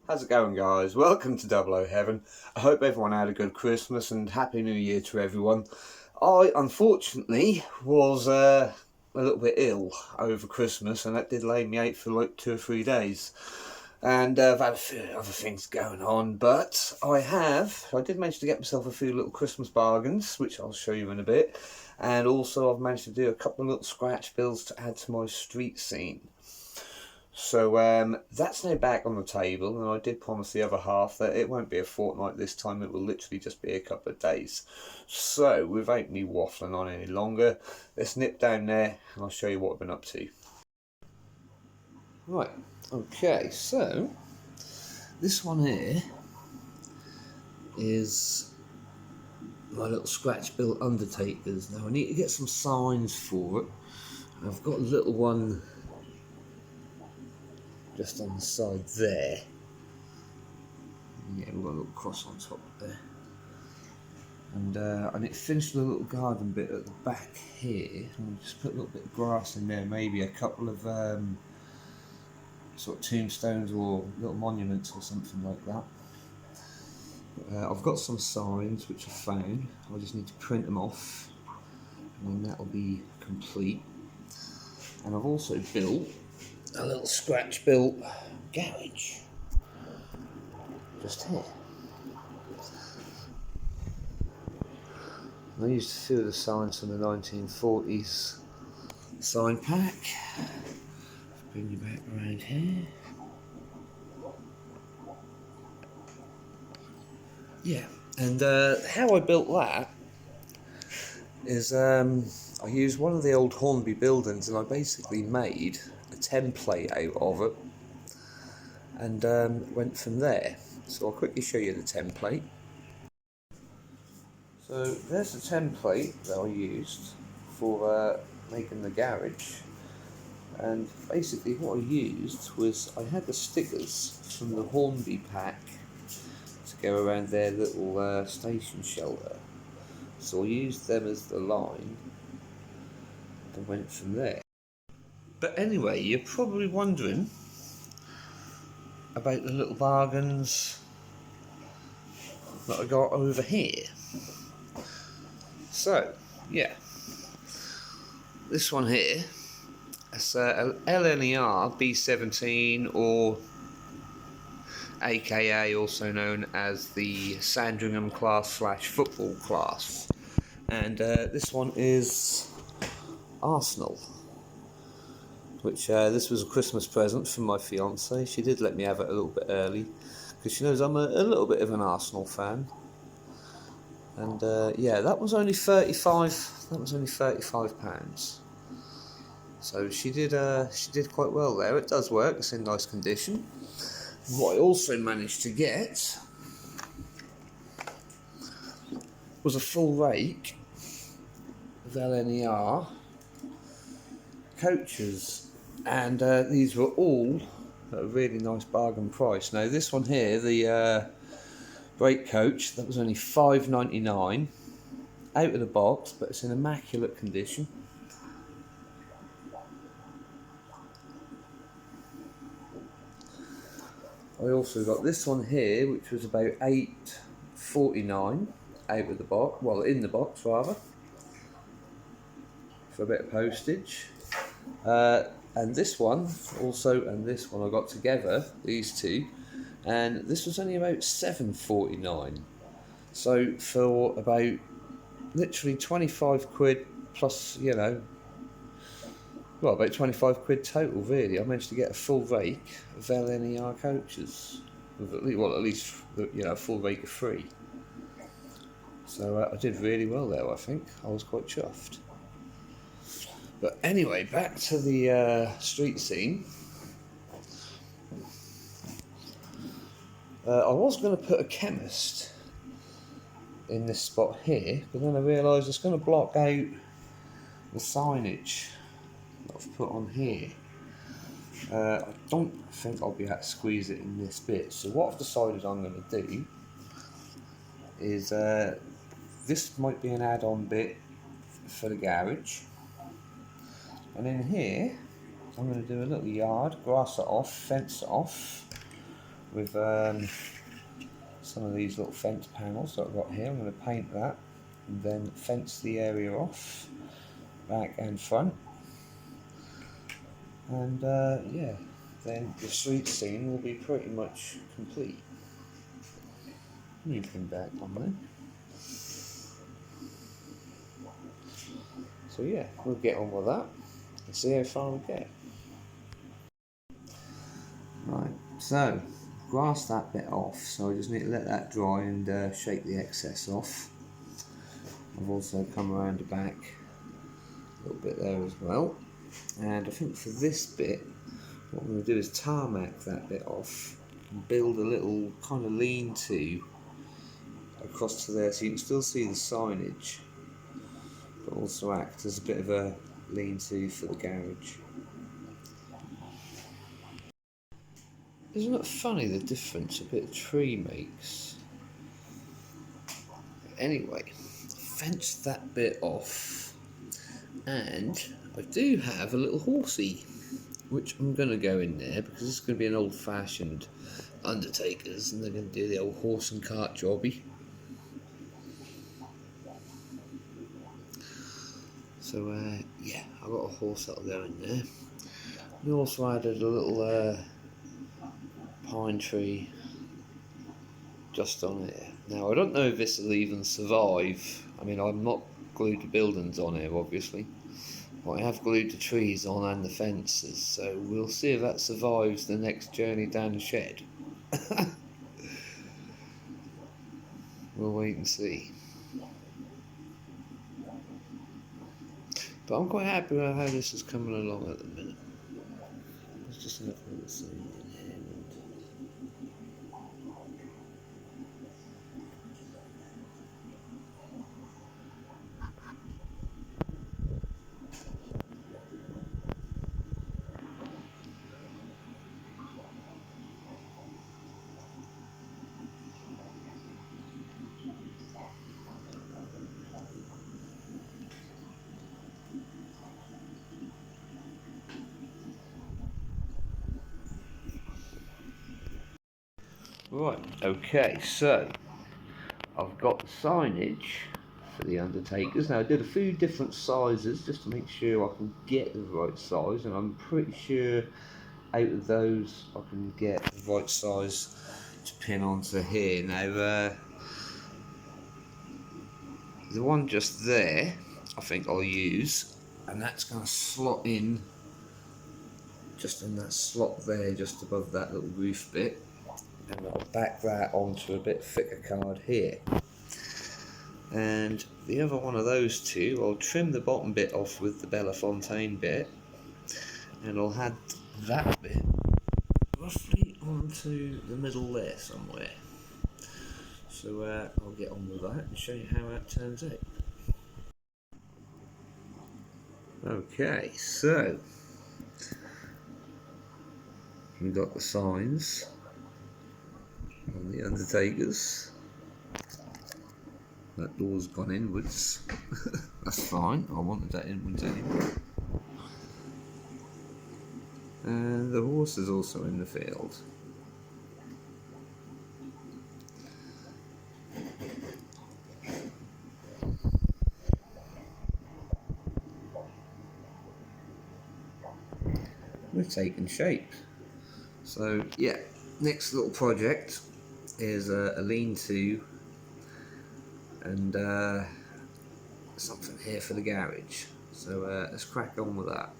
How's it going, guys? Welcome to Double O Heaven. I hope everyone had a good Christmas and Happy New Year to everyone. I, unfortunately, was a little bit ill over Christmas, and that did lay me out for like 2 or 3 days. And I've had a few other things going on, but I did manage to get myself a few little Christmas bargains, which I'll show you in a bit. And also I've managed to do a couple of little scratch builds to add to my street scene. So that's now back on the table, and I did promise the other half that it won't be a fortnight this time, it will literally just be a couple of days. So without me waffling on any longer, let's nip down there and I'll show you what I've been up to. Right, okay, so this one here is my little scratch built undertakers. Now I need to get some signs for it. I've got a little one just on the side there. Yeah, we've got a little cross on top there. And I need to finish the little garden bit at the back here. I'll just put a little bit of grass in there, maybe a couple of sort of tombstones or little monuments or something like that. I've got some signs which I found. I just need to print them off, and then that'll be complete. And I've also built a little scratch built garage just here. I used a few of the signs from the 1940s sign pack. Bring you back around here. Yeah, and how I built that is I used one of the old Hornby buildings, and I basically made a template out of it and went from there. So I'll quickly show you the template. So there's the template that I used for making the garage, and basically what I used was I had the stickers from the Hornby pack to go around their little station shelter, so I used them as the line and went from there. But anyway, you're probably wondering about the little bargains that I got over here. So, yeah, this one here, it's a LNER B17, or aka also known as the Sandringham class / football class, and this one is Arsenal, which this was a Christmas present from my fiance. She did let me have it a little bit early because she knows I'm a little bit of an Arsenal fan. And yeah, that was only £35. That was only £35. So she did quite well there. It does work. It's in nice condition. What I also managed to get was a full rake of LNER coaches, and these were all at a really nice bargain price. Now this one here, the brake coach, that was only £5.99 out of the box, but it's in immaculate condition. I also got this one here, which was about £8.49 out of the box, well, in the box rather, for a bit of postage. And this one also, and this one I got together, these two, and this was only about £7.49. So for about literally 25 quid plus, you know, well, about 25 quid total really, I managed to get a full rake of LNER coaches, with at least, you know, a full rake of free. So I did really well there, I think. I was quite chuffed. But anyway, back to the street scene. I was going to put a chemist in this spot here, but then I realised it's going to block out the signage that I've put on here. I don't think I'll be able to squeeze it in this bit, so what I've decided I'm going to do is this might be an add-on bit for the garage, and in here I'm going to do a little yard, grass it off, fence it off with some of these little fence panels that I've got here. I'm going to paint that and then fence the area off, back and front. And yeah, then the street scene will be pretty much complete. Anything back on there. So yeah, we'll get on with that and see how far we get. Right, so grass that bit off, so I just need to let that dry and shake the excess off. I've also come around the back a little bit there as well, and I think for this bit what I'm going to do is tarmac that bit off and build a little kind of lean-to across to there so you can still see the signage, but also act as a bit of a lean-to for the garage. Isn't it funny the difference a bit of tree makes? Anyway, fenced that bit off, and I do have a little horsey, which I'm going to go in there because it's going to be an old-fashioned undertakers, and they're going to do the old horse and cart jobby. So yeah, I've got a horse that'll go in there. We also added a little pine tree just on here. Now I don't know if this will even survive. I mean, I'm not glued the buildings on here obviously, but I have glued the trees on and the fences, so we'll see if that survives the next journey down the shed. We'll wait and see. But I'm quite happy with how this is coming along at the minute. Let's just have a little see in here. Right, okay, so I've got the signage for the undertakers. Now I did a few different sizes just to make sure I can get the right size, and I'm pretty sure out of those I can get the right size to pin onto here. Now the one just there I think I'll use, and that's going to slot in just in that slot there just above that little roof bit, and I'll back that onto a bit thicker card here. And the other one of those two, I'll trim the bottom bit off with the Bellefontaine bit, and I'll add that bit roughly onto the middle there somewhere. So I'll get on with that and show you how that turns out. Okay, so we've got the signs on the undertakers. That door's gone inwards. That's fine, I wanted that inwards anyway. And the horse is also in the field. We're taking shape. So yeah, next little project is a lean-to and something here for the garage. So let's crack on with that.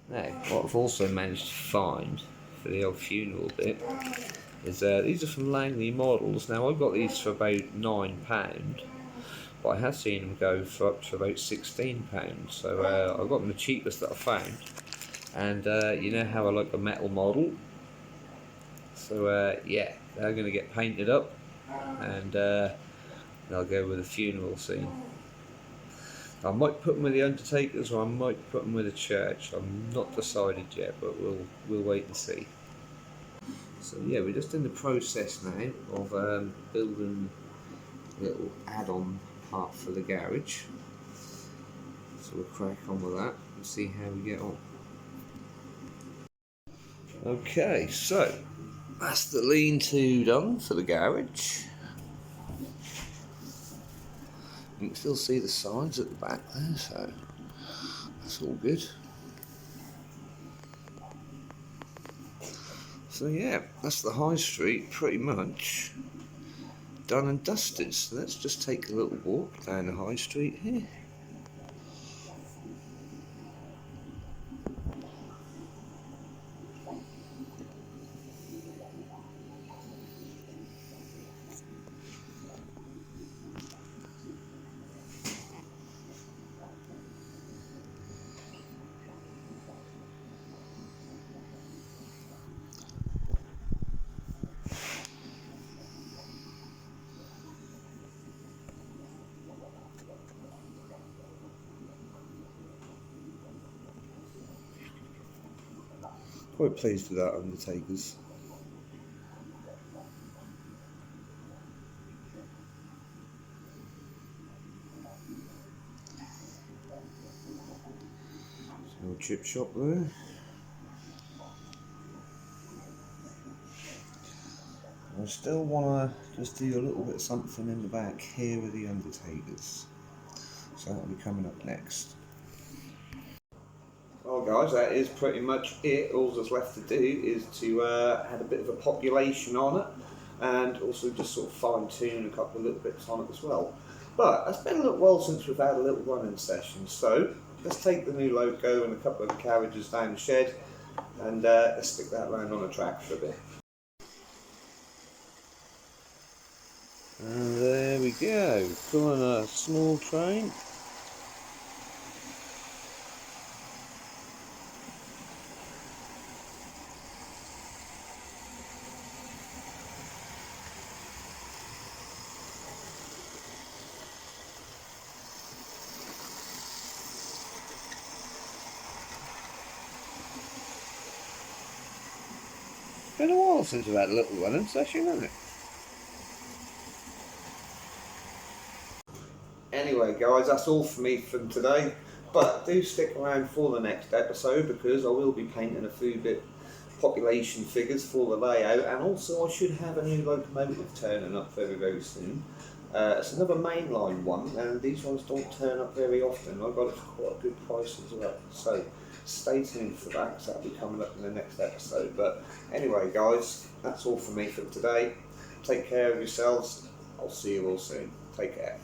Now, what I've also managed to find for the old funeral bit is these are from Langley models. Now I've got these for about £9, but I have seen them go for up to about £16. So I've got them the cheapest that I found. And you know how I like a metal model, so yeah, they're going to get painted up, and they'll go with a funeral scene. I might put them with the undertakers, or I might put them with a church. I'm not decided yet, but we'll wait and see. So yeah, we're just in the process now of building a little add-on part for the garage. So we'll crack on with that and see how we get on. Okay, so that's the lean-to done for the garage. You can still see the sides at the back there, so that's all good. So yeah, that's the high street pretty much done and dusted. So let's just take a little walk down the high street here. Quite pleased with that, Undertakers. Little chip shop there. I still want to just do a little bit of something in the back here with the Undertakers. So that'll be coming up next. Well guys, that is pretty much it. All that's left to do is to add a bit of a population on it and also just sort of fine tune a couple of little bits on it as well. But it's been a little while since we've had a little running session, so let's take the new loco and a couple of the carriages down the shed and let's stick that around on the track for a bit. And there we go, pulling a small train. Been a while since we've had a little running session, hasn't it? Anyway guys, that's all for me from today, but do stick around for the next episode because I will be painting a few bit population figures for the layout, and also I should have a new locomotive turning up very soon. It's another mainline one, and these ones don't turn up very often. I got it for quite a good price as well, so stay tuned for that because that'll be coming up in the next episode. But anyway guys, that's all for me for today. Take care of yourselves. I'll see you all soon. Take care.